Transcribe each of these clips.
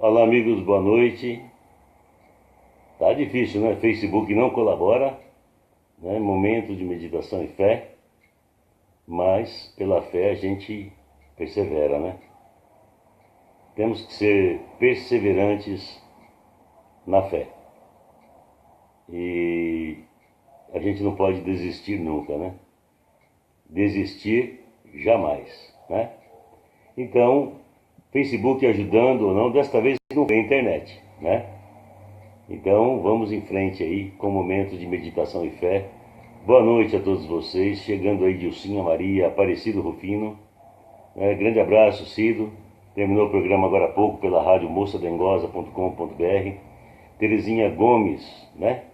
Olá, amigos, boa noite. Tá difícil, né? Facebook não colabora, né? Momento de meditação e fé, mas pela fé a gente persevera, né? Temos que ser perseverantes na fé. E a gente não pode desistir nunca, né? Desistir jamais, né? Então, Facebook ajudando ou não, desta vez não tem internet, né? Então, vamos em frente aí com momentos de meditação e fé. Boa noite a todos vocês, chegando aí Dilcinha Maria, Aparecido Rufino. Grande abraço, Cido. Terminou o programa agora há pouco pela rádio moçadengosa.com.br. Terezinha Gomes, né?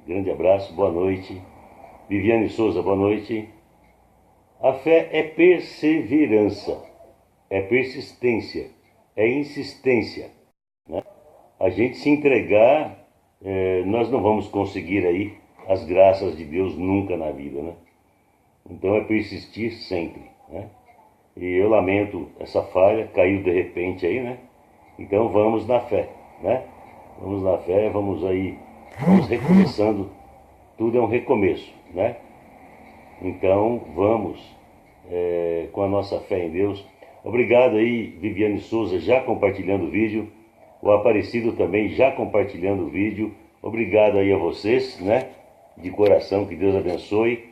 Grande abraço, boa noite. Viviane Souza, boa noite. A fé é perseverança, é persistência, é insistência, né? A gente se entregar, nós não vamos conseguir aí as graças de Deus nunca na vida, né? Então é persistir sempre, né? E eu lamento essa falha, caiu de repente aí, né? Então vamos na fé, né? Vamos na fé, vamos recomeçando, tudo é um recomeço, né? Então vamos com a nossa fé em Deus. Obrigado aí, Viviane Souza, já compartilhando o vídeo. O Aparecido também já compartilhando o vídeo. Obrigado aí a vocês, né? De coração, que Deus abençoe.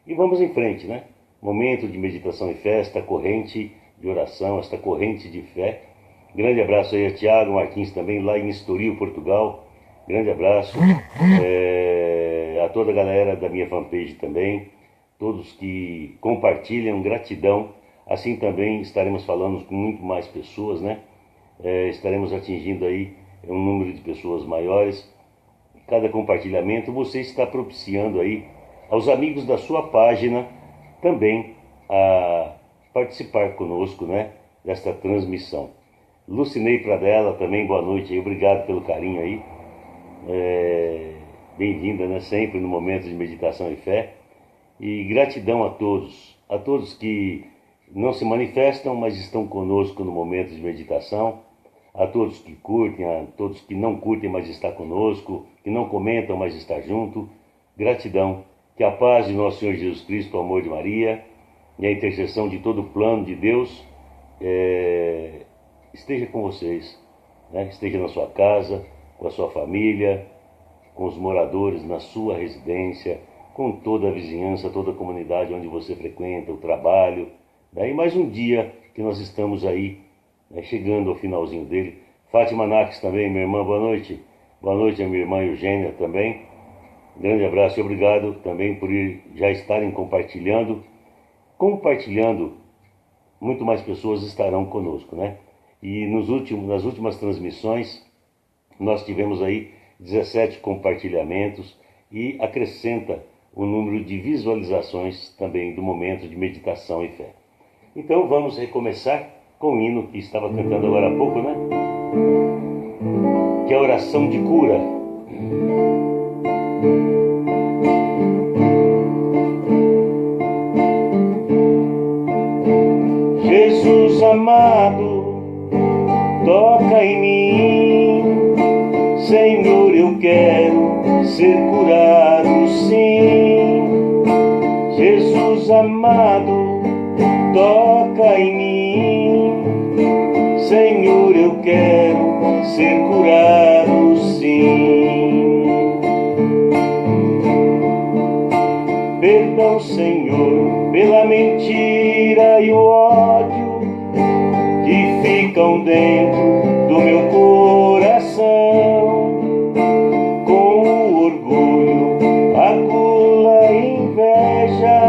E vamos em frente, né? Momento de meditação e fé, esta corrente de oração, esta corrente de fé. Grande abraço aí a Tiago Martins também, lá em Estoril, Portugal. Grande abraço a toda a galera da minha fanpage também. Todos que compartilham, gratidão. Assim também estaremos falando com muito mais pessoas, né? Estaremos atingindo aí um número de pessoas maiores. Cada compartilhamento você está propiciando aí aos amigos da sua página também a participar conosco, né, desta transmissão. Lucinei Pradella também, boa noite aí, obrigado pelo carinho aí. Bem-vinda, né, sempre no momento de meditação e fé. E gratidão a todos que não se manifestam, mas estão conosco no momento de meditação, a todos que curtem, a todos que não curtem, mas está conosco, que não comentam, mas está junto. Gratidão, que a paz de nosso Senhor Jesus Cristo, o amor de Maria e a intercessão de todo o plano de Deus esteja com vocês, né? Esteja na sua casa, com a sua família, com os moradores na sua residência, com toda a vizinhança, toda a comunidade onde você frequenta, o trabalho. E mais um dia que nós estamos aí, né, chegando ao finalzinho dele. Fátima Nax também, minha irmã, boa noite. Boa noite a minha irmã Eugênia também. Grande abraço e obrigado também por já estarem compartilhando. Compartilhando, muito mais pessoas estarão conosco, né? E nas últimas transmissões, nós tivemos aí 17 compartilhamentos e acrescenta o número de visualizações também do momento de meditação e fé. Então vamos recomeçar com o hino que estava cantando agora há pouco, né? Que é a oração de cura. Jesus amado, toca em mim, Senhor, eu quero ser curado, sim. Jesus amado, toca em mim, Senhor, eu quero ser curado, sim. Perdão, Senhor, pela mentira e o ódio que ficam dentro do meu coração, com o orgulho, a gula e inveja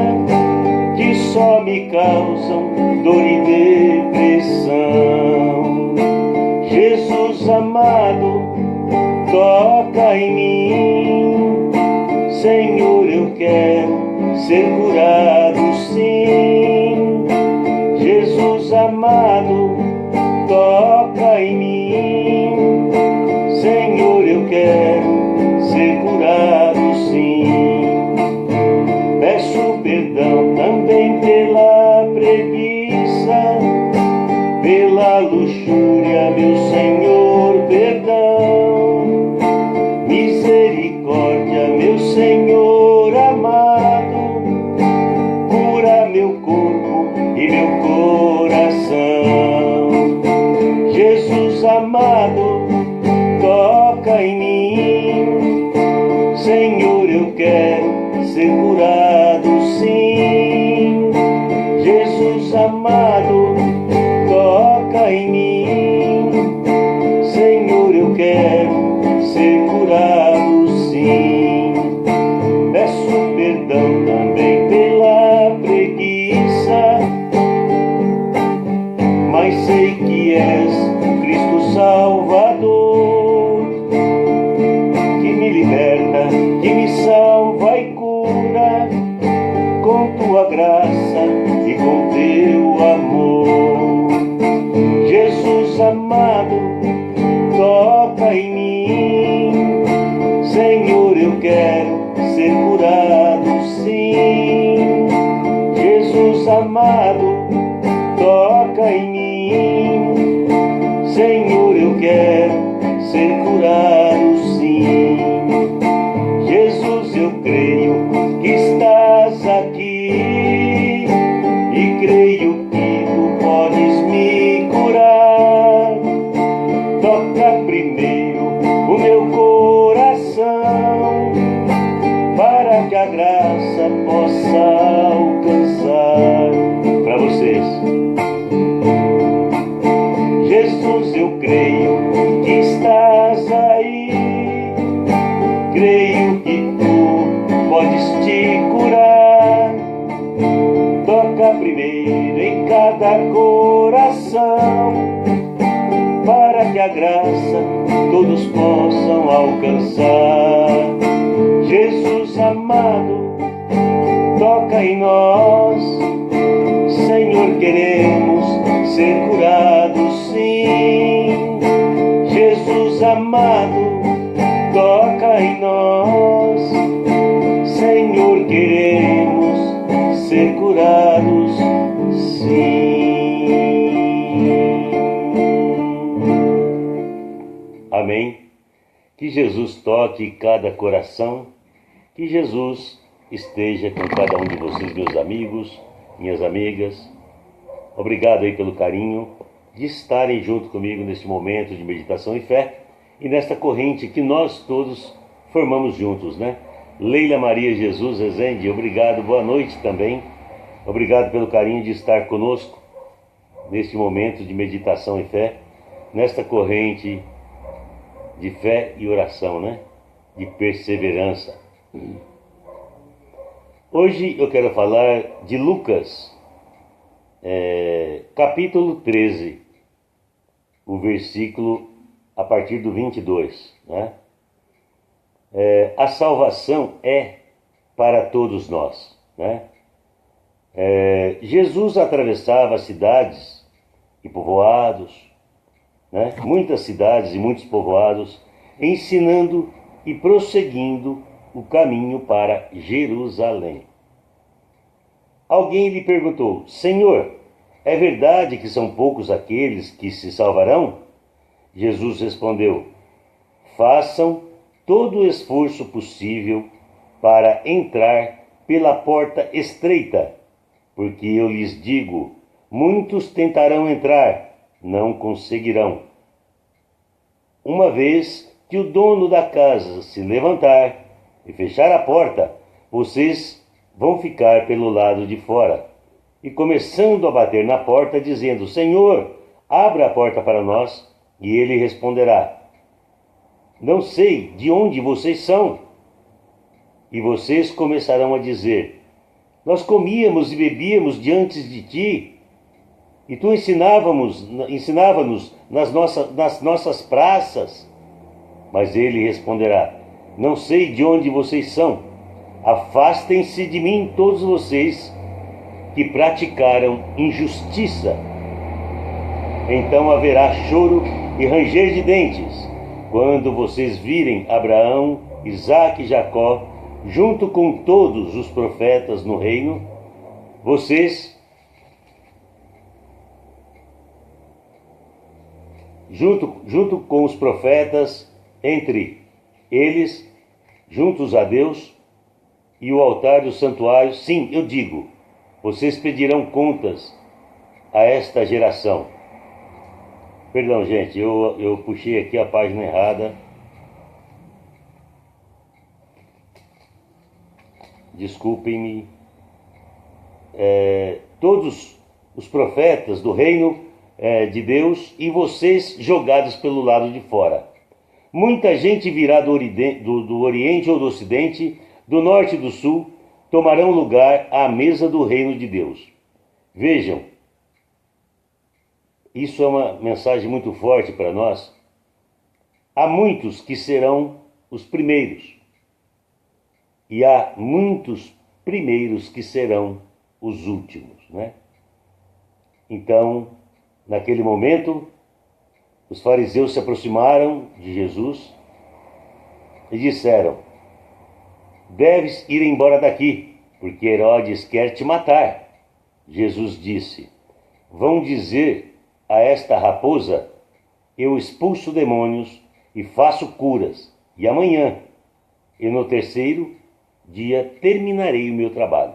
que só me causam dor e depressão. Jesus amado, toca em mim, Senhor, eu quero ser curado, sim. Jesus amado, toca em mim, Senhor, eu quero ser curado, sim. Peço perdão também pela preguiça, pela luxúria, meu Senhor. amado, toca em mim. Senhor, eu quero ser curado, sim. Jesus amado, toca em mim. Senhor, eu quero ser curado, sim. Jesus, eu creio que estás aqui e creio que tu podes me curar. Toca primeiro o meu coração para que a graça possa alcançar. Para vocês, Jesus, eu creio que estás aí, creio que tu podes te curar. Toca primeiro em cada coração para que a graça todos possam alcançar. Jesus amado, toca em nós. Senhor, queremos ser curados, sim. Jesus amado, toca em nós. Senhor, queremos ser curados, sim. Amém. Que Jesus toque cada coração, que Jesus esteja com cada um de vocês, meus amigos, minhas amigas. Obrigado aí pelo carinho de estarem junto comigo neste momento de meditação e fé e nesta corrente que nós todos formamos juntos, né? Leila Maria Jesus Rezende, obrigado, boa noite também. Obrigado pelo carinho de estar conosco neste momento de meditação e fé, nesta corrente de fé e oração, né? De perseverança. Hoje eu quero falar de Lucas, capítulo 13, o versículo a partir do 22, né? A salvação é para todos nós, né? Jesus atravessava cidades e povoados, né? Muitas cidades e muitos povoados, ensinando e prosseguindo o caminho para Jerusalém. Alguém lhe perguntou: Senhor, é verdade que são poucos aqueles que se salvarão? Jesus respondeu: façam todo o esforço possível para entrar pela porta estreita, porque eu lhes digo, muitos tentarão entrar, não conseguirão. Uma vez que o dono da casa se levantar e fechar a porta, vocês vão ficar pelo lado de fora, e começando a bater na porta, dizendo: Senhor, abra a porta para nós. E ele responderá: não sei de onde vocês são. E vocês começarão a dizer: nós comíamos e bebíamos diante de ti, e tu ensinava-nos nas nossas praças. Mas ele responderá: não sei de onde vocês são. Afastem-se de mim, todos vocês que praticaram injustiça. Então haverá choro e ranger de dentes, quando vocês virem Abraão, Isaque e Jacó, junto com todos os profetas no reino, junto com os profetas, entre eles, juntos a Deus, e o altar do santuário. Sim, eu digo, vocês pedirão contas a esta geração. Perdão, gente, eu puxei aqui a página errada. Desculpem-me. Todos os profetas do reino de Deus e vocês jogados pelo lado de fora. Muita gente virá do Oriente ou do Ocidente, do Norte e do Sul, tomarão lugar à mesa do reino de Deus. Vejam, isso é uma mensagem muito forte para nós. Há muitos que serão os primeiros, e há muitos primeiros que serão os últimos, né? Então, naquele momento, os fariseus se aproximaram de Jesus e disseram: deves ir embora daqui, porque Herodes quer te matar. Jesus disse: vão dizer a esta raposa: eu expulso demônios e faço curas, e amanhã, e no terceiro dia, terminarei o meu trabalho.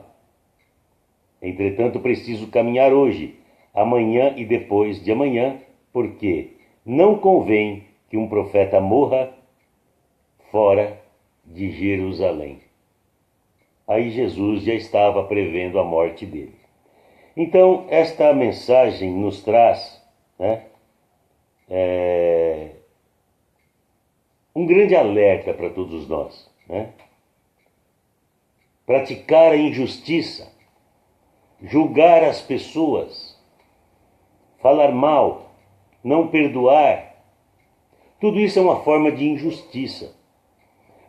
Entretanto, preciso caminhar hoje, amanhã e depois de amanhã, porque não convém que um profeta morra fora de Jerusalém. Aí Jesus já estava prevendo a morte dele. Então, esta mensagem nos traz, né, um grande alerta para todos nós, né? Praticar a injustiça, julgar as pessoas, falar mal, não perdoar, tudo isso é uma forma de injustiça.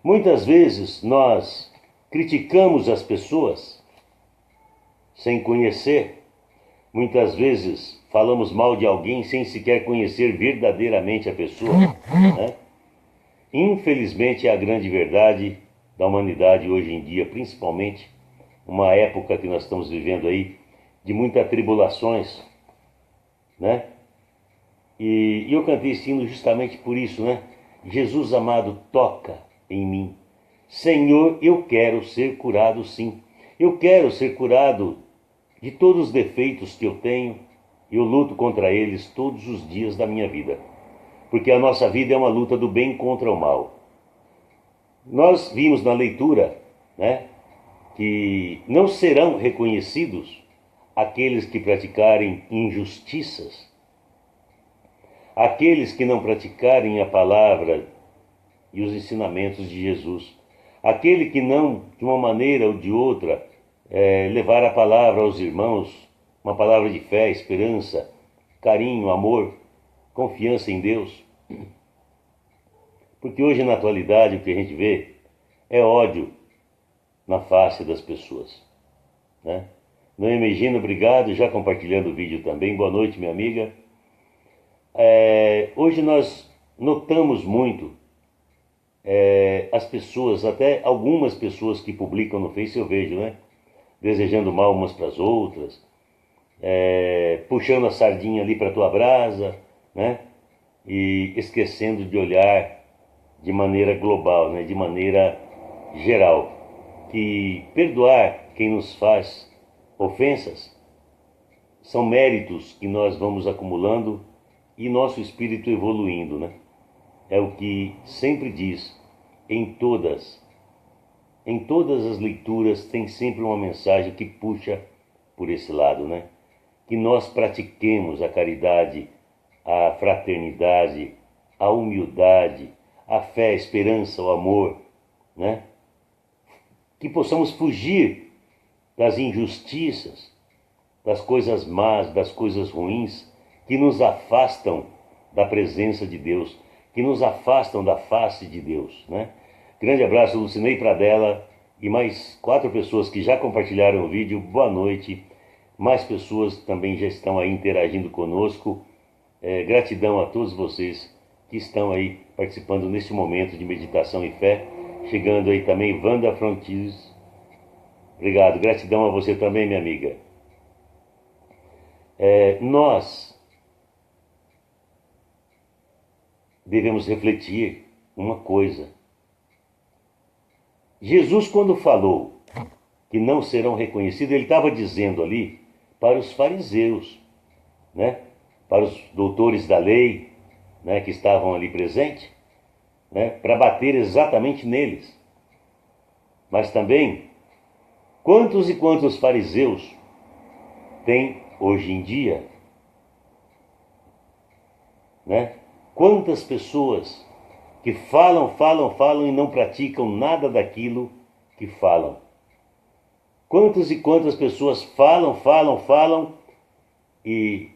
Muitas vezes nós criticamos as pessoas sem conhecer. Muitas vezes falamos mal de alguém sem sequer conhecer verdadeiramente a pessoa, né? Infelizmente é a grande verdade da humanidade hoje em dia, principalmente uma época que nós estamos vivendo aí de muitas tribulações, né? E eu cantei esse hino justamente por isso, né? Jesus amado, toca em mim. Senhor, eu quero ser curado sim. Eu quero ser curado de todos os defeitos que eu tenho. Eu luto contra eles todos os dias da minha vida. Porque a nossa vida é uma luta do bem contra o mal. Nós vimos na leitura, né, que não serão reconhecidos aqueles que praticarem injustiças, aqueles que não praticarem a palavra e os ensinamentos de Jesus, aquele que não, de uma maneira ou de outra, levar a palavra aos irmãos, uma palavra de fé, esperança, carinho, amor, confiança em Deus. Porque hoje, na atualidade, o que a gente vê é ódio na face das pessoas, né? Noemi Megina, obrigado, já compartilhando o vídeo também. Boa noite, minha amiga. Hoje nós notamos muito as pessoas, até algumas pessoas que publicam no Face, eu vejo, né? Desejando mal umas para as outras, puxando a sardinha ali para a tua brasa, né? E esquecendo de olhar de maneira global, né? De maneira geral, que perdoar quem nos faz ofensas são méritos que nós vamos acumulando e nosso espírito evoluindo, né? É o que sempre diz em todas as leituras, tem sempre uma mensagem que puxa por esse lado, né? Que nós pratiquemos a caridade, a fraternidade, a humildade, a fé, a esperança, o amor, né? Que possamos fugir das injustiças, das coisas más, das coisas ruins, que nos afastam da presença de Deus, que nos afastam da face de Deus, né? Grande abraço, Lucinei Pradella e mais 4 pessoas que já compartilharam o vídeo. Boa noite. Mais pessoas também já estão aí interagindo conosco. Gratidão a todos vocês que estão aí participando neste momento de meditação e fé. Chegando aí também, Wanda Frontis. Obrigado, gratidão a você também, minha amiga. Nós devemos refletir uma coisa. Jesus, quando falou que não serão reconhecidos, ele estava dizendo ali para os fariseus, né? Para os doutores da lei, né? Que estavam ali presentes, né? Para bater exatamente neles. Mas também, quantos e quantos fariseus tem hoje em dia, né? Quantas pessoas que falam e não praticam nada daquilo que falam. Quantas e quantas pessoas falam e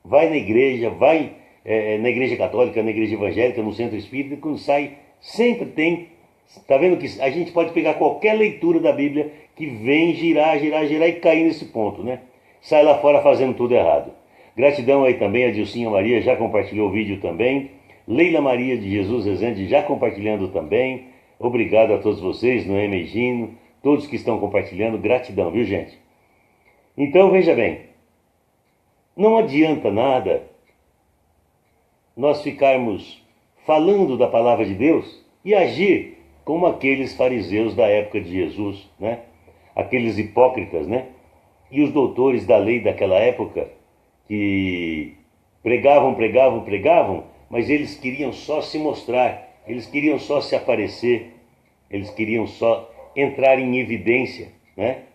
vai na igreja, vai na igreja católica, na igreja evangélica, no centro espírita, e quando sai, sempre tem. Está vendo que a gente pode pegar qualquer leitura da Bíblia que vem girar e cair nesse ponto, né? Sai lá fora fazendo tudo errado. Gratidão aí também a Dilcinha Maria, já compartilhou o vídeo também. Leila Maria de Jesus Rezende já compartilhando também. Obrigado a todos vocês, Noemi e Gino, todos que estão compartilhando. Gratidão, viu, gente? Então, veja bem, não adianta nada nós ficarmos falando da palavra de Deus e agir como aqueles fariseus da época de Jesus, né? Aqueles hipócritas, né? E os doutores da lei daquela época que pregavam, mas eles queriam só se mostrar, eles queriam só se aparecer, eles queriam só entrar em evidência, né?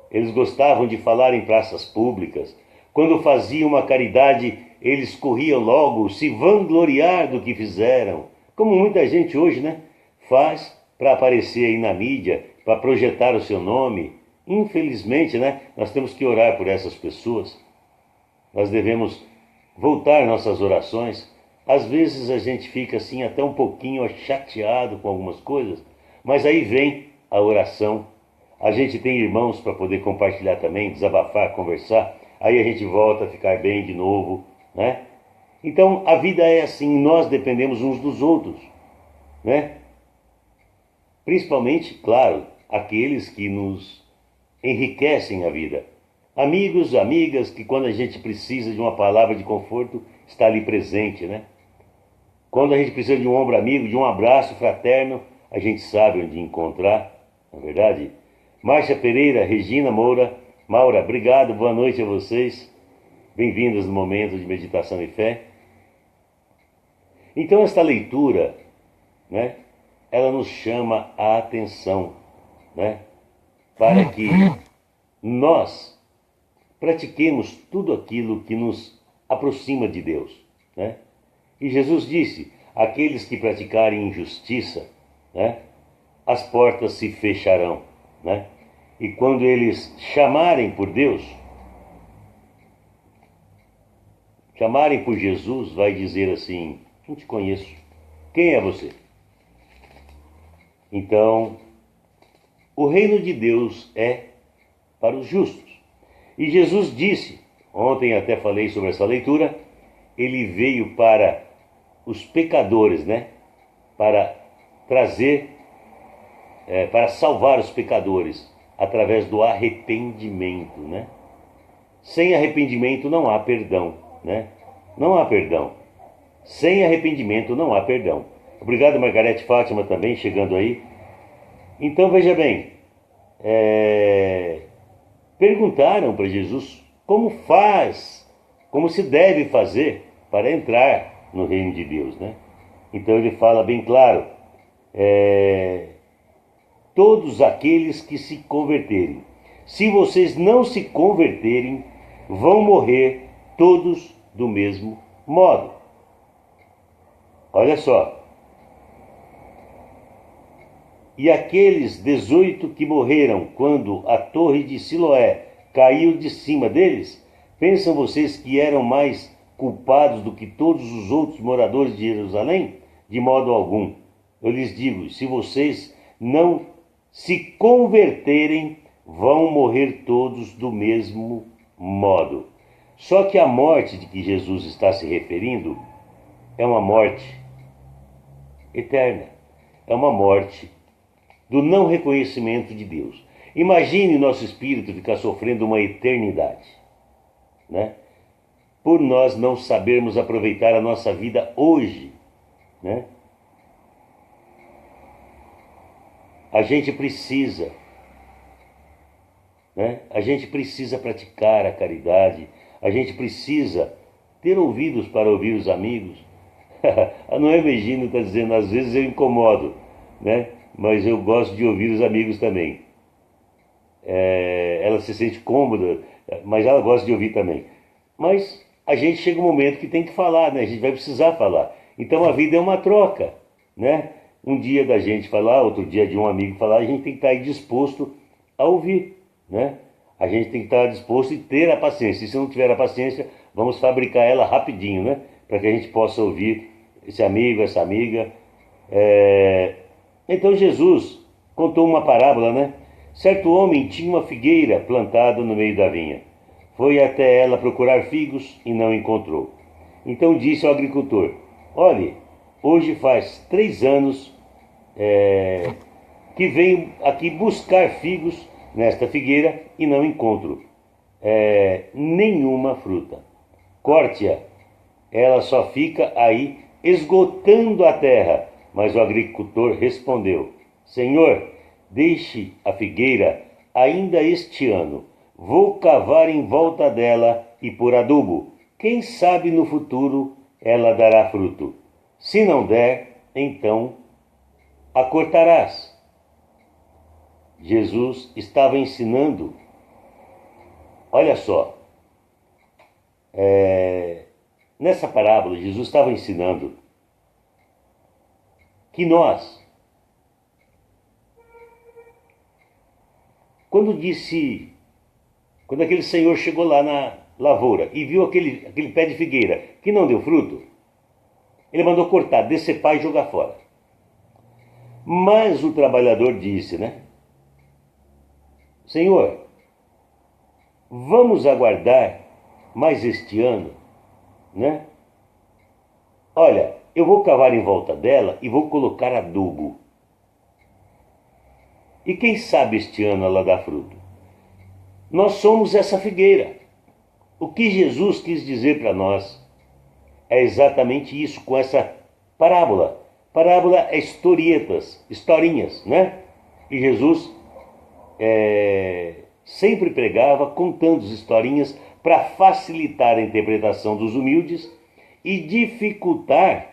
Eles gostavam de falar em praças públicas. Quando faziam uma caridade, eles corriam logo se vangloriar do que fizeram, como muita gente hoje, né? Faz para aparecer aí na mídia, para projetar o seu nome. Infelizmente, né? Nós temos que orar por essas pessoas. Nós devemos voltar nossas orações. Às vezes a gente fica assim até um pouquinho chateado com algumas coisas, mas aí vem a oração. A gente tem irmãos para poder compartilhar também, desabafar, conversar. Aí a gente volta a ficar bem de novo, né? Então a vida é assim, nós dependemos uns dos outros, né? Principalmente, claro, aqueles que nos enriquecem a vida. Amigos, amigas, que quando a gente precisa de uma palavra de conforto, está ali presente, né? Quando a gente precisa de um ombro amigo, de um abraço fraterno, a gente sabe onde encontrar, não é verdade? Márcia Pereira, Regina Maura, obrigado, boa noite a vocês. Bem-vindos no momento de meditação e fé. Então esta leitura, né, ela nos chama a atenção, né, para que nós pratiquemos tudo aquilo que nos aproxima de Deus, né? E Jesus disse, aqueles que praticarem injustiça, né, as portas se fecharão, né? E quando eles chamarem por Deus, chamarem por Jesus, vai dizer assim, não te conheço, quem é você? Então, o reino de Deus é para os justos. E Jesus disse, ontem até falei sobre essa leitura, ele veio para os pecadores, né? Para trazer, para salvar os pecadores através do arrependimento, né? Sem arrependimento não há perdão, né? Não há perdão. Sem arrependimento não há perdão. Obrigado, Margarete Fátima, também chegando aí. Então, veja bem, perguntaram para Jesus como faz, como se deve fazer para entrar no reino de Deus, né? Então ele fala bem claro, todos aqueles que se converterem. Se vocês não se converterem, vão morrer todos do mesmo modo. Olha só. E aqueles 18 que morreram quando a torre de Siloé caiu de cima deles, pensam vocês que eram mais culpados do que todos os outros moradores de Jerusalém? De modo algum. Eu lhes digo, se vocês não se converterem, vão morrer todos do mesmo modo. Só que a morte de que Jesus está se referindo é uma morte eterna. É uma morte do não reconhecimento de Deus. Imagine nosso espírito ficar sofrendo uma eternidade, né? Por nós não sabermos aproveitar a nossa vida hoje, né? A gente precisa, né? A gente precisa praticar a caridade, a gente precisa ter ouvidos para ouvir os amigos. A Noé Begino está dizendo, às vezes eu incomodo, né? Mas eu gosto de ouvir os amigos também. Ela se sente cômoda, mas ela gosta de ouvir também. Mas a gente chega um momento que tem que falar, né? A gente vai precisar falar. Então a vida é uma troca, né? Um dia da gente falar, outro dia de um amigo falar, a gente tem que estar aí disposto a ouvir, né? A gente tem que estar disposto e ter a paciência. E se não tiver a paciência, vamos fabricar ela rapidinho, né? Para que a gente possa ouvir esse amigo, essa amiga. Então Jesus contou uma parábola, né? Certo homem tinha uma figueira plantada no meio da vinha. Foi até ela procurar figos e não encontrou. Então disse ao agricultor: olhe, hoje faz 3 anos que venho aqui buscar figos nesta figueira e não encontro nenhuma fruta. Corte-a, ela só fica aí esgotando a terra. Mas o agricultor respondeu: Senhor, deixe a figueira ainda este ano. Vou cavar em volta dela e pôr adubo. Quem sabe no futuro ela dará fruto. Se não der, então a cortarás. Jesus estava ensinando, olha só, nessa parábola Jesus estava ensinando que nós, quando aquele senhor chegou lá na lavoura e viu aquele pé de figueira que não deu fruto, ele mandou cortar, decepar e jogar fora. Mas o trabalhador disse, Senhor, vamos aguardar mais este ano, Olha, eu vou cavar em volta dela e vou colocar adubo. E quem sabe este ano ela dá fruto. Nós somos essa figueira. O que Jesus quis dizer para nós é exatamente isso com essa parábola. Parábola é historietas, historinhas, E Jesus sempre pregava contando historinhas para facilitar a interpretação dos humildes e dificultar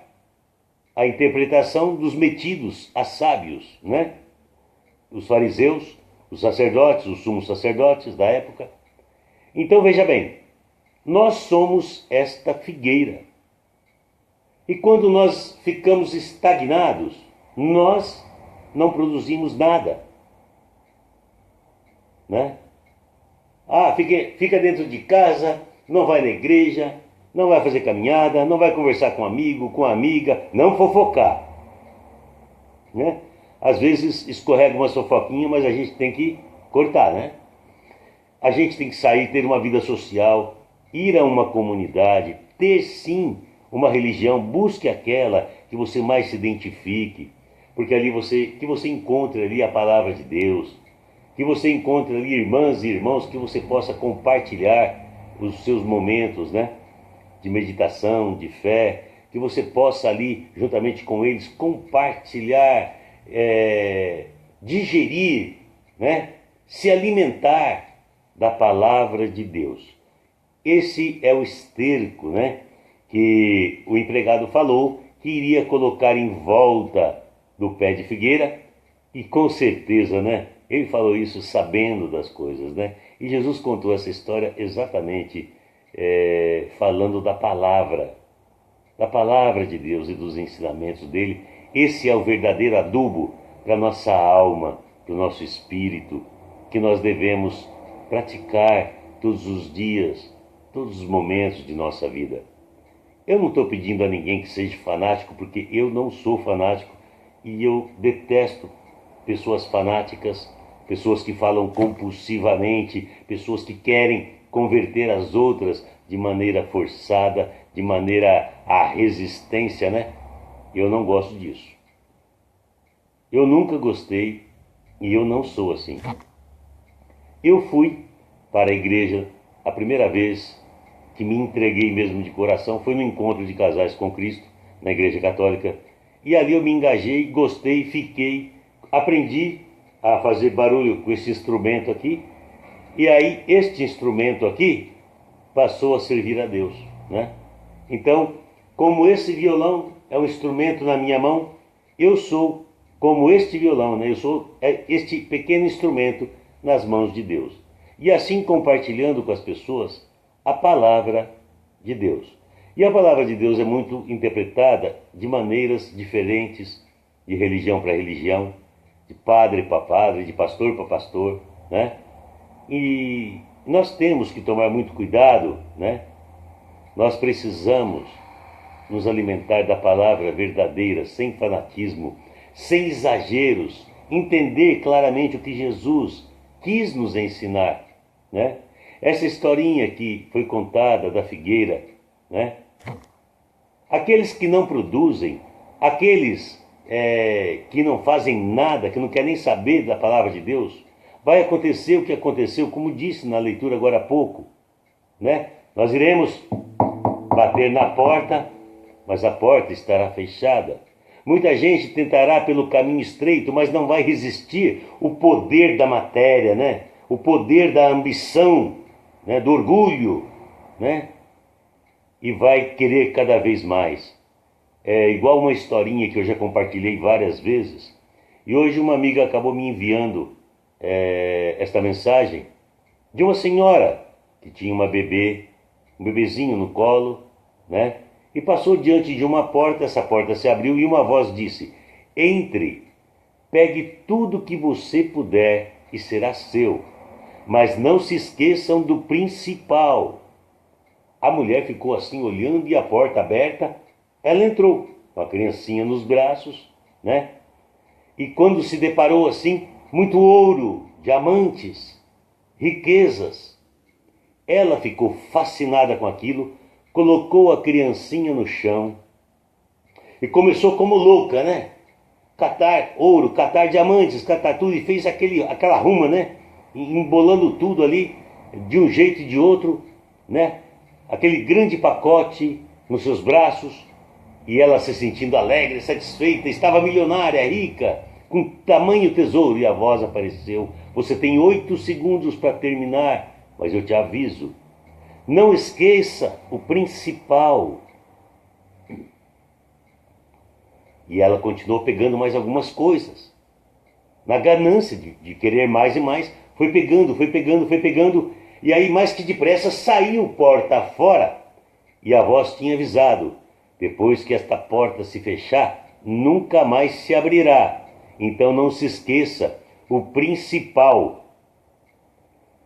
a interpretação dos metidos a sábios, Os fariseus, os sacerdotes, os sumos sacerdotes da época. Então veja bem, nós somos esta figueira. E quando nós ficamos estagnados, nós não produzimos nada. Fica dentro de casa, não vai na igreja, não vai fazer caminhada, não vai conversar com um amigo, com uma amiga, não fofocar. Às vezes escorrega uma fofoquinha, mas a gente tem que cortar, A gente tem que sair, ter uma vida social, ir a uma comunidade, ter sim uma religião, busque aquela que você mais se identifique, porque ali que você encontre ali a palavra de Deus, que você encontre ali irmãs e irmãos que você possa compartilhar os seus momentos, de meditação, de fé, que você possa ali, juntamente com eles, compartilhar, digerir, se alimentar da palavra de Deus. Esse é o esterco, que o empregado falou que iria colocar em volta do pé de figueira, e com certeza, ele falou isso sabendo das coisas, E Jesus contou essa história exatamente falando da palavra de Deus e dos ensinamentos dele. Esse é o verdadeiro adubo para a nossa alma, para o nosso espírito, que nós devemos praticar todos os dias, todos os momentos de nossa vida. Eu não estou pedindo a ninguém que seja fanático, porque eu não sou fanático e eu detesto pessoas fanáticas, pessoas que falam compulsivamente, pessoas que querem converter as outras de maneira forçada, de maneira à resistência, Eu não gosto disso. Eu nunca gostei e eu não sou assim. Eu fui para a igreja a primeira vez que me entreguei mesmo de coração, foi no encontro de casais com Cristo, na igreja católica, e ali eu me engajei, gostei, fiquei, aprendi a fazer barulho com esse instrumento aqui, e aí este instrumento aqui passou a servir a Deus, Então, como esse violão é um instrumento na minha mão, eu sou como este violão, Eu sou este pequeno instrumento nas mãos de Deus. E assim compartilhando com as pessoas a palavra de Deus. E a palavra de Deus é muito interpretada de maneiras diferentes, de religião para religião, de padre para padre, de pastor para pastor, E nós temos que tomar muito cuidado, Nós precisamos nos alimentar da palavra verdadeira, sem fanatismo, sem exageros, entender claramente o que Jesus quis nos ensinar, Essa historinha que foi contada da figueira, né? Aqueles que não produzem, aqueles que não fazem nada, que não querem nem saber da palavra de Deus, vai acontecer o que aconteceu, como disse na leitura agora há pouco, né? Nós iremos bater na porta, mas a porta estará fechada. Muita gente tentará pelo caminho estreito, mas não vai resistir o poder da matéria, né? O poder da ambição, né? Do orgulho, né? E vai querer cada vez mais. É igual uma historinha que eu já compartilhei várias vezes. E hoje uma amiga acabou me enviando esta mensagem de uma senhora que tinha uma bebê, um bebezinho no colo, né? E passou diante de uma porta, essa porta se abriu e uma voz disse: entre, pegue tudo que você puder e será seu, mas não se esqueçam do principal. A mulher ficou assim olhando e a porta aberta, ela entrou com a criancinha nos braços, né? E quando se deparou assim, muito ouro, diamantes, riquezas, ela ficou fascinada com aquilo, colocou a criancinha no chão e começou como louca, né? Catar ouro, catar diamantes, catar tudo, e fez aquela ruma, né? Embolando tudo ali, de um jeito e de outro, né? Aquele grande pacote nos seus braços, e ela se sentindo alegre, satisfeita, estava milionária, rica, com tamanho tesouro, e a voz apareceu: você tem 8 segundos para terminar, mas eu te aviso, não esqueça o principal. E ela continuou pegando mais algumas coisas. Na ganância de querer mais e mais, foi pegando, foi pegando, foi pegando. E aí, mais que depressa, saiu porta fora. E a voz tinha avisado: depois que esta porta se fechar, nunca mais se abrirá. Então não se esqueça o principal.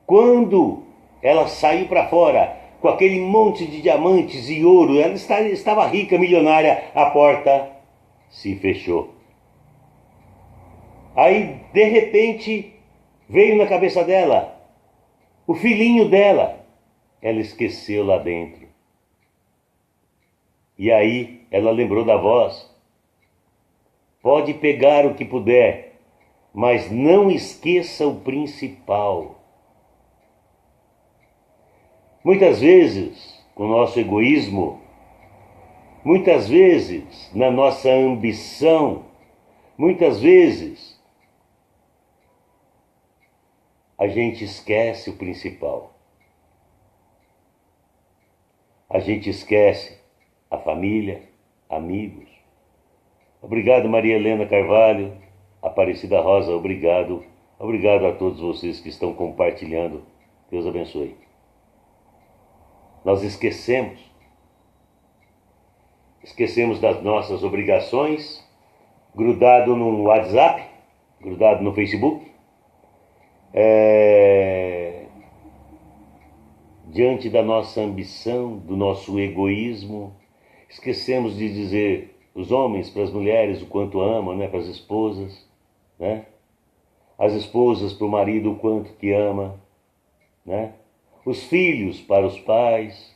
Quando ela saiu para fora, com aquele monte de diamantes e ouro, ela estava rica, milionária, a porta se fechou. Aí, de repente, veio na cabeça dela o filhinho dela. Ela esqueceu lá dentro. E aí, ela lembrou da voz: pode pegar o que puder, mas não esqueça o principal. Muitas vezes, com o nosso egoísmo, muitas vezes, na nossa ambição, muitas vezes, a gente esquece o principal. A gente esquece a família, amigos. Obrigado, Maria Helena Carvalho, Aparecida Rosa, obrigado. Obrigado a todos vocês que estão compartilhando. Deus abençoe. Nós esquecemos das nossas obrigações, grudado no WhatsApp, grudado no Facebook, diante da nossa ambição, do nosso egoísmo. Esquecemos de dizer, os homens para as mulheres, o quanto amam, né? Para as esposas, né? As esposas para o marido, o quanto que ama, né? Os filhos para os pais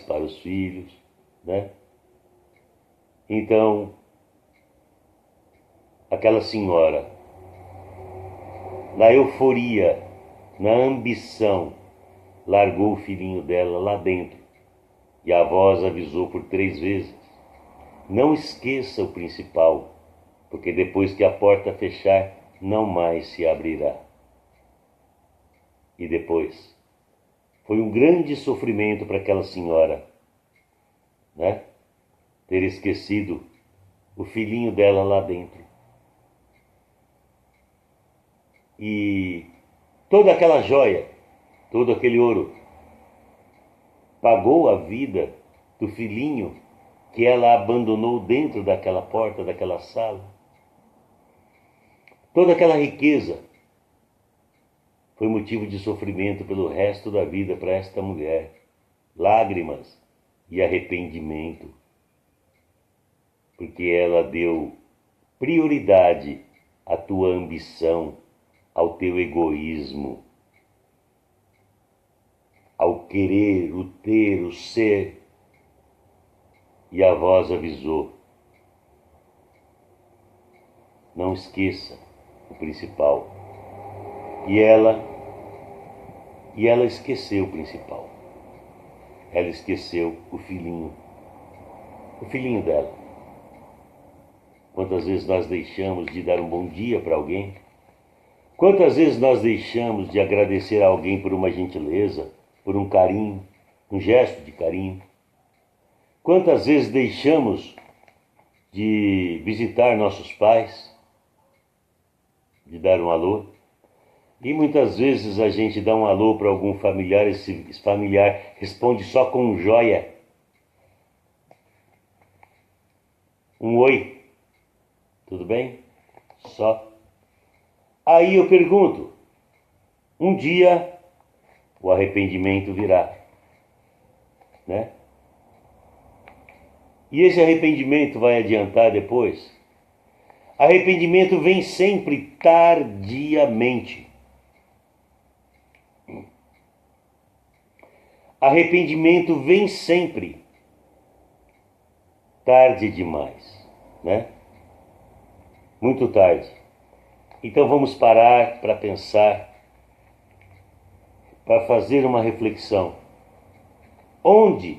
para os filhos, né? Então, aquela senhora, na euforia, na ambição, largou o filhinho dela lá dentro. E a voz avisou por 3 vezes: não esqueça o principal, porque depois que a porta fechar, não mais se abrirá. E depois, foi um grande sofrimento para aquela senhora, né? Ter esquecido o filhinho dela lá dentro. E toda aquela joia, todo aquele ouro, pagou a vida do filhinho que ela abandonou dentro daquela porta, daquela sala. Toda aquela riqueza foi motivo de sofrimento pelo resto da vida para esta mulher. Lágrimas e arrependimento. Porque ela deu prioridade à tua ambição, ao teu egoísmo. ao querer, o ter, o ser. E a voz avisou: não esqueça o principal. E ela esqueceu o principal. Ela esqueceu o filhinho dela. Quantas vezes nós deixamos de dar um bom dia para alguém? Quantas vezes nós deixamos de agradecer a alguém por uma gentileza, por um carinho, um gesto de carinho? Quantas vezes deixamos de visitar nossos pais, de dar um alô? E muitas vezes a gente dá um alô para algum familiar, esse familiar responde só com um joia, um oi, tudo bem? Só. Aí eu pergunto, um dia o arrependimento virá, né? E esse arrependimento vai adiantar depois? Arrependimento vem sempre tardiamente. Arrependimento vem sempre tarde demais, né? Muito tarde. Então vamos parar para pensar, para fazer uma reflexão. Onde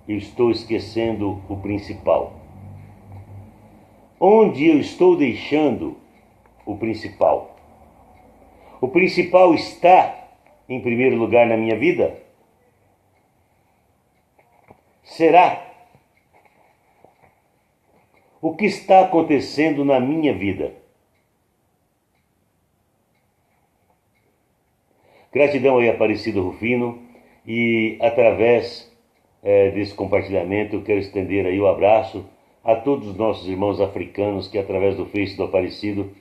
eu estou esquecendo o principal? Onde eu estou deixando o principal? O principal está em primeiro lugar na minha vida? Será? O que está acontecendo na minha vida? Gratidão aí, Aparecido Rufino, e através desse compartilhamento eu quero estender aí o abraço a todos os nossos irmãos africanos que através do Face do Aparecido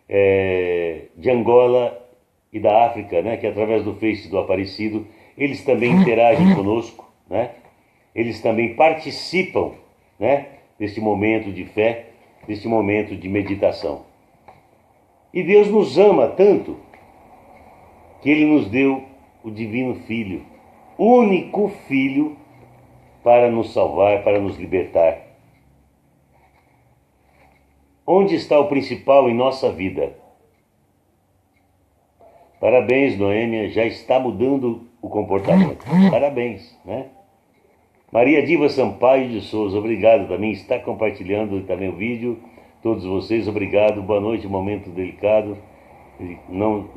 de Angola e da África, né, que através do Face do Aparecido eles também interagem conosco, né? Eles também participam, né, deste momento de fé, deste momento de meditação. E Deus nos ama tanto que Ele nos deu o Divino Filho, único Filho, para nos salvar, para nos libertar. Onde está o principal em nossa vida? Parabéns, Noêmia, já está mudando o comportamento. Parabéns, né? Maria Diva Sampaio de Souza, obrigado também, está compartilhando também o vídeo. Todos vocês, obrigado, boa noite, momento delicado. Não,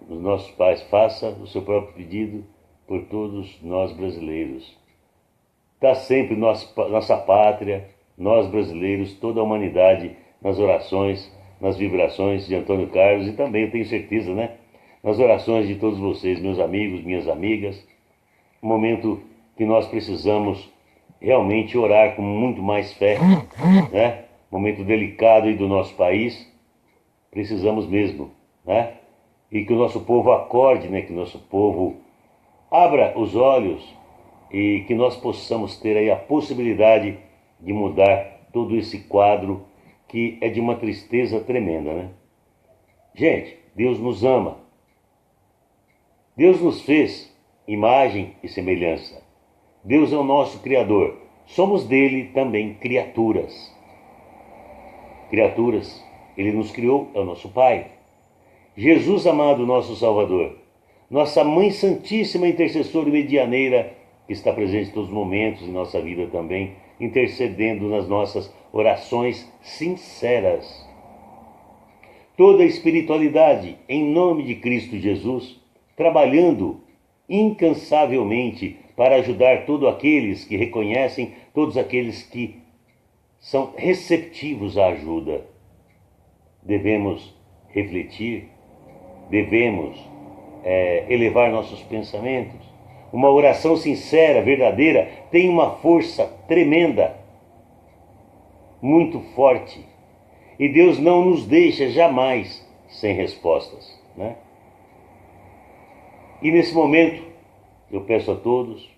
os nossos pais, faça o seu próprio pedido por todos nós brasileiros. Está sempre nossa pátria, nós brasileiros, toda a humanidade, nas orações, nas vibrações de Antônio Carlos e também, eu tenho certeza, né, nas orações de todos vocês, meus amigos, minhas amigas. Um momento que nós precisamos realmente orar com muito mais fé, né? Momento delicado aí do nosso país, precisamos mesmo, né? E que o nosso povo acorde, né? Que o nosso povo abra os olhos e que nós possamos ter aí a possibilidade de mudar todo esse quadro que é de uma tristeza tremenda, né? Gente, Deus nos ama. Deus nos fez imagem e semelhança. Deus é o nosso Criador. Somos dele também criaturas. Criaturas. Ele nos criou, é o nosso Pai. Jesus amado, nosso Salvador. Nossa Mãe Santíssima, intercessora e medianeira, que está presente em todos os momentos em nossa vida também, intercedendo nas nossas orações sinceras. Toda a espiritualidade, em nome de Cristo Jesus, trabalhando incansavelmente para ajudar todos aqueles que reconhecem, todos aqueles que são receptivos à ajuda. Devemos refletir, devemos elevar nossos pensamentos. Uma oração sincera, verdadeira, tem uma força tremenda, muito forte. E Deus não nos deixa jamais sem respostas, né? E nesse momento, eu peço a todos,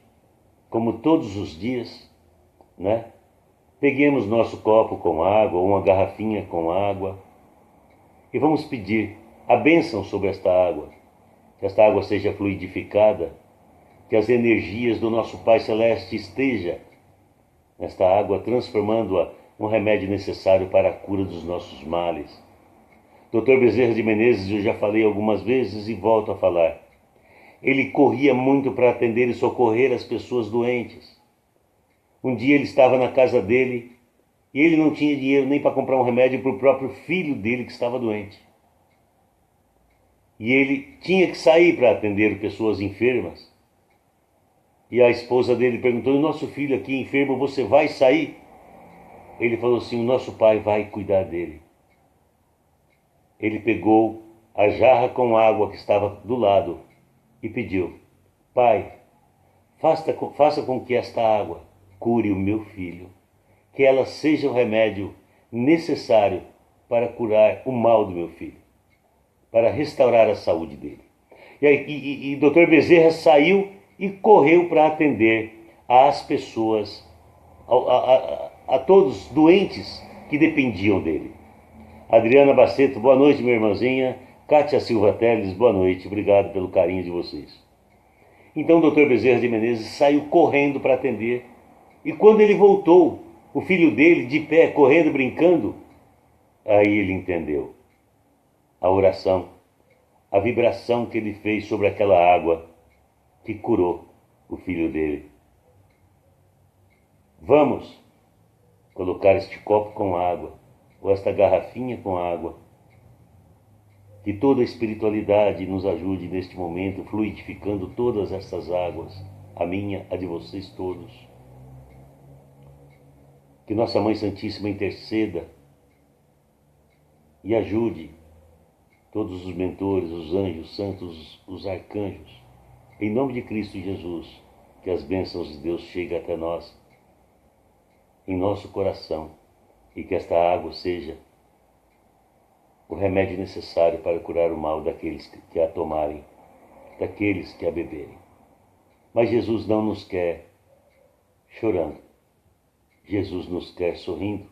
como todos os dias, né? Peguemos nosso copo com água, ou uma garrafinha com água, e vamos pedir a bênção sobre esta água, que esta água seja fluidificada, que as energias do nosso Pai Celeste estejam nesta água, transformando-a um remédio necessário para a cura dos nossos males. Dr. Bezerra de Menezes, eu já falei algumas vezes e volto a falar. Ele corria muito para atender e socorrer as pessoas doentes. Um dia ele estava na casa dele e ele não tinha dinheiro nem para comprar um remédio para o próprio filho dele que estava doente. E ele tinha que sair para atender pessoas enfermas. E a esposa dele perguntou: nosso filho aqui enfermo, você vai sair? Ele falou assim: o nosso pai vai cuidar dele. Ele pegou a jarra com água que estava do lado e pediu: Pai, faça com que esta água cure o meu filho, que ela seja o remédio necessário para curar o mal do meu filho, para restaurar a saúde dele. E Dr. Bezerra saiu e correu para atender às pessoas, a todos doentes que dependiam dele. Adriana Baceto, boa noite, minha irmãzinha. Kátia Silva Teles, boa noite. Obrigado pelo carinho de vocês. Então o Dr. Bezerra de Menezes saiu correndo para atender. E quando ele voltou, o filho dele de pé, correndo, brincando, aí ele entendeu a oração, a vibração que ele fez sobre aquela água que curou o filho dele. Vamos colocar este copo com água, ou esta garrafinha com água. Que toda a espiritualidade nos ajude neste momento, fluidificando todas estas águas, a minha, a de vocês todos. Que Nossa Mãe Santíssima interceda e ajude todos os mentores, os anjos santos, os arcanjos. Em nome de Cristo Jesus, que as bênçãos de Deus cheguem até nós, em nosso coração, e que esta água seja o remédio necessário para curar o mal daqueles que a tomarem, daqueles que a beberem. Mas Jesus não nos quer chorando. Jesus nos quer sorrindo.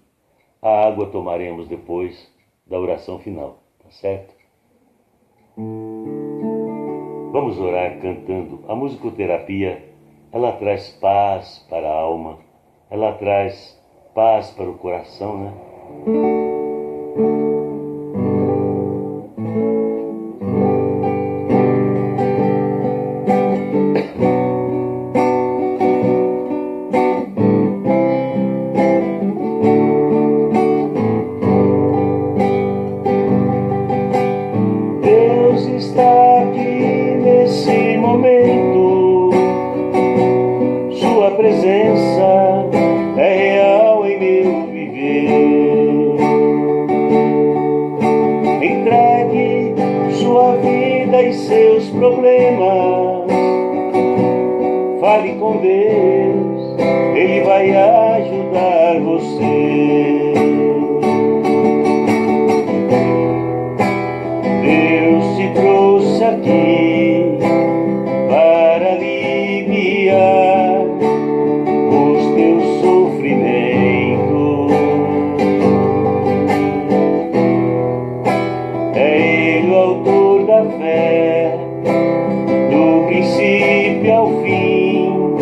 A água tomaremos depois da oração final, tá certo? Vamos orar cantando. A musicoterapia, ela traz paz para a alma, ela traz paz para o coração, né? Deus está aqui nesse momento, sua presença é real em meu viver. Entregue sua vida e seus problemas, fale com Deus, Ele vai ajudar você. Deus te trouxe aqui para aliviar os teus sofrimentos. É Ele o autor da fé, do princípio ao fim,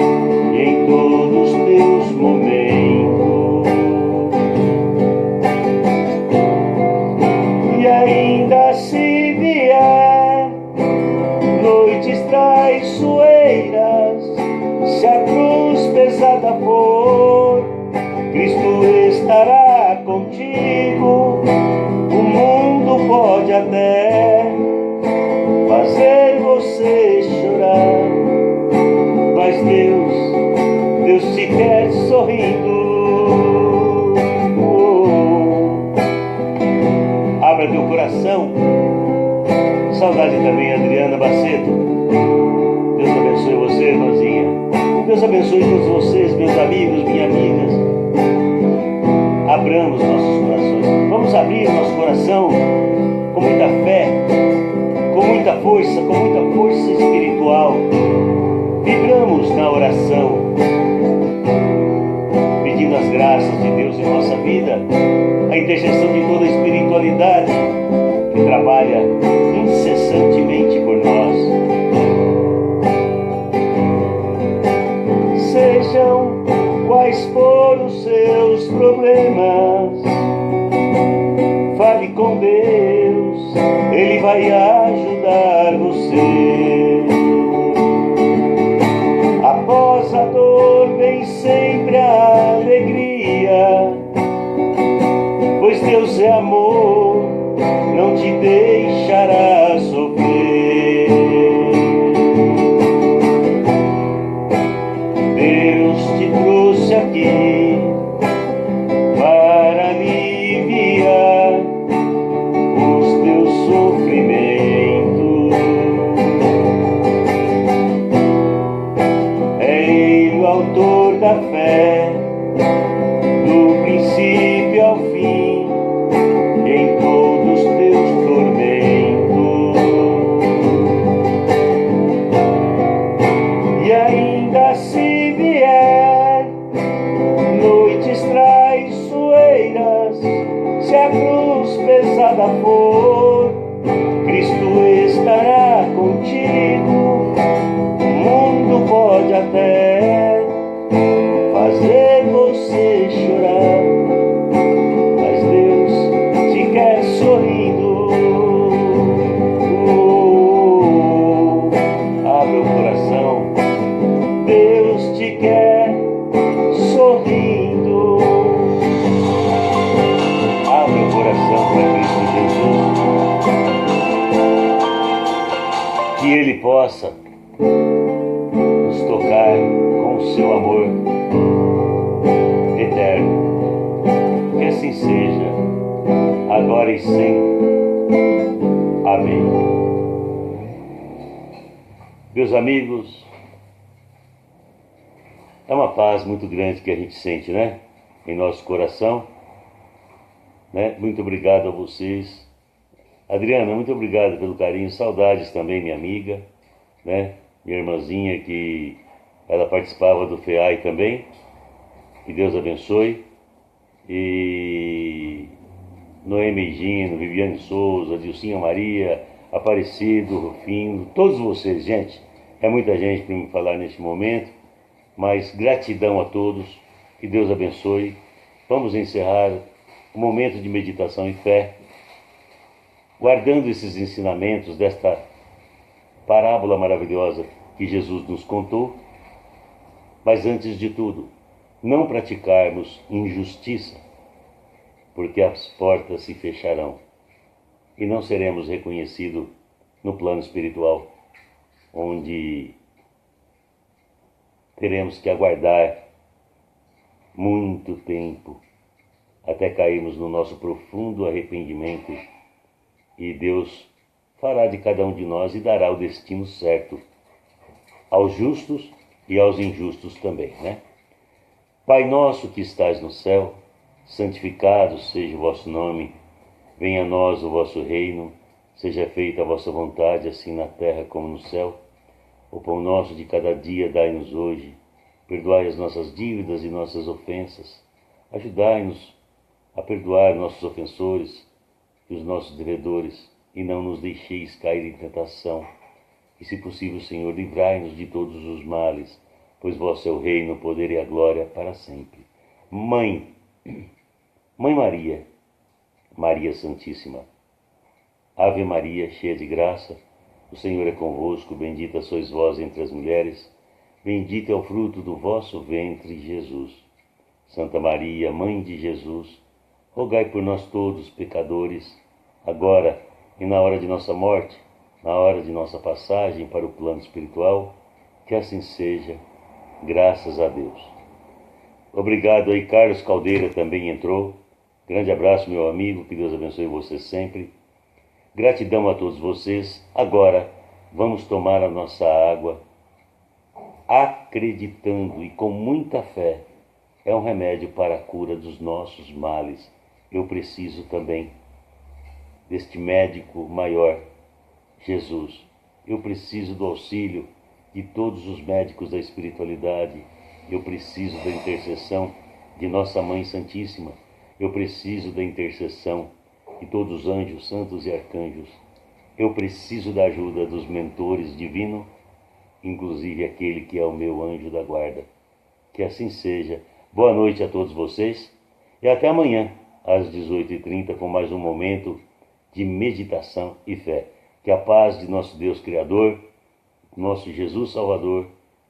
e em todos os teus momentos. E ainda se vier noites traiçoeiras, se a cruz pesada for, Cristo estará contigo. O mundo pode até fazer você chorar, mas Deus te quer sorrindo. Abra teu coração. Saudade também, Adriana Baceto. Deus abençoe você, irmãzinha. Deus abençoe todos vocês, meus amigos, minhas amigas. Abramos nossos corações. Vamos abrir nosso coração com muita fé, com muita força espiritual. Vibramos na oração, pedindo as graças de Deus em nossa vida, a intercessão de toda a espiritualidade que trabalha incessantemente por nós. expor os seus problemas, fale com Deus, Ele vai ajudar você. Após a dor vem sempre a alegria, pois Deus é amor, não te deixará sofrer. Deus te trouxe aqui para aliviar os teus sofrimentos. É Ele o autor da fé, do princípio ao fim, em todos os teus tormentos. E ainda se vier noites traiçoeiras, se a cruz pesada for, Cristo estará contigo. O mundo pode até fazer você chorar, mas Deus te quer sorrindo. Abre o coração, Deus te quer sorrindo. Abre o coração para Cristo Jesus, que Ele possa nos tocar com o seu amor eterno. Que assim seja, agora e sempre. Amém. Meus amigos, é uma paz muito grande que a gente sente, né? Em nosso coração, né? Muito obrigado a vocês. Adriana, muito obrigado pelo carinho. Saudades também, minha amiga, né? Minha irmãzinha, que ela participava do FEAI também. Que Deus abençoe. E Noemi Gino, Viviane Souza, Dilcinha Maria, Aparecido, Rufino, todos vocês, gente. É muita gente para me falar neste momento, mas gratidão a todos. Que Deus abençoe. Vamos encerrar o momento de meditação e fé, guardando esses ensinamentos desta parábola maravilhosa que Jesus nos contou. Mas antes de tudo, não praticarmos injustiça, porque as portas se fecharão e não seremos reconhecidos no plano espiritual, onde teremos que aguardar muito tempo até cairmos no nosso profundo arrependimento, e Deus fará de cada um de nós e dará o destino certo aos justos e aos injustos também, né? Pai nosso que estás no céu, santificado seja o vosso nome, venha a nós o vosso reino, seja feita a vossa vontade, assim na terra como no céu. O pão nosso de cada dia dai-nos hoje, perdoai as nossas dívidas e nossas ofensas, ajudai-nos a perdoar nossos ofensores e os nossos devedores, e não nos deixeis cair em tentação, e se possível, Senhor, livrai-nos de todos os males, pois vosso é o reino, o poder e a glória para sempre. Mãe Maria, Maria Santíssima, Ave Maria, cheia de graça, o Senhor é convosco, bendita sois vós entre as mulheres, bendito é o fruto do vosso ventre, Jesus. Santa Maria, Mãe de Jesus, rogai por nós todos, pecadores, agora e na hora de nossa morte, na hora de nossa passagem para o plano espiritual. Que assim seja, graças a Deus. Obrigado aí, Carlos Caldeira também entrou. Grande abraço, meu amigo, que Deus abençoe você sempre. Gratidão a todos vocês. Agora, vamos tomar a nossa água, acreditando e com muita fé. É um remédio para a cura dos nossos males. Eu preciso também deste médico maior, Jesus. Eu preciso do auxílio de todos os médicos da espiritualidade. Eu preciso da intercessão de Nossa Mãe Santíssima. Eu preciso da intercessão de todos os anjos, santos e arcanjos. Eu preciso da ajuda dos mentores divinos, inclusive aquele que é o meu anjo da guarda. Que assim seja. Boa noite a todos vocês e até amanhã, às 18h30, com mais um momento de meditação e fé. Que a paz de nosso Deus Criador, nosso Jesus Salvador,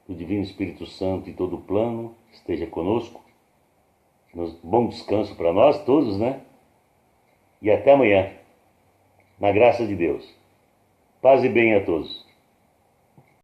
o Divino Espírito Santo e todo o plano esteja conosco. Bom descanso para nós todos, né? E até amanhã, na graça de Deus. Paz e bem a todos.